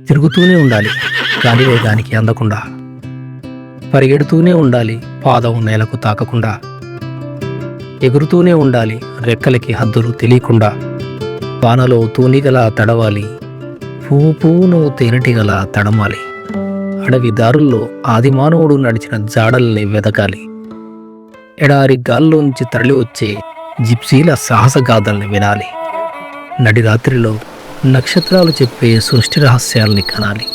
తిరుగుతూనే ఉండాలి గాలి వేగానికి అందకుండా. పరిగెడుతూనే ఉండాలి పాదం నేలకు తాకకుండా. ఎగురుతూనే ఉండాలి రెక్కలకి హద్దులు తెలియకుండా. వానలో తూనిగలా తడవాలి, పువ్వు పువ్వును తేనెటిగలా తడమాలి. అడవి దారుల్లో ఆదిమానవుడు నడిచిన జాడల్ని వెదకాలి. ఎడారి గాల్లోంచి తరలి వచ్చే జిప్సీల సాహసగాథల్ని వినాలి. నడిరాత్రిలో నక్షత్రాలు చెప్పే సృష్టి రహస్యాల్ని కనాలి.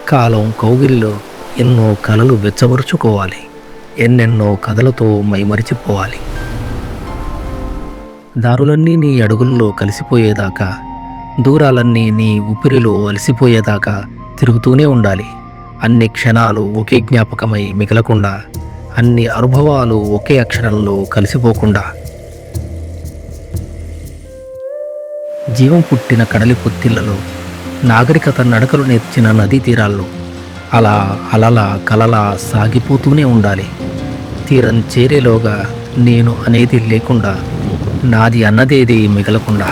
కాలం కౌగిలిలో ఎన్నో కలలు వెచ్చబరుచుకోవాలి. ఎన్నెన్నో కథలతో మైమరిచిపోవాలి. దారులన్నీ నీ అడుగుల్లో కలిసిపోయేదాకా, దూరాలన్నీ నీ ఊపిరిలో అలసిపోయేదాకా తిరుగుతూనే ఉండాలి. అన్ని క్షణాలు ఒకే జ్ఞాపకమై మిగలకుండా, అన్ని అనుభవాలు ఒకే అక్షరంలో కలిసిపోకుండా. జీవం పుట్టిన కడలి పొత్తిళ్లలో, నాగరికత నడకలు నేర్చిన నదీ తీరాల్లో అలా అలలా కలలా సాగిపోతూనే ఉండాలి. తీరం చేరేలోగా నేను అనేది లేకుండా, నాది అన్నదేది మిగలకుండా.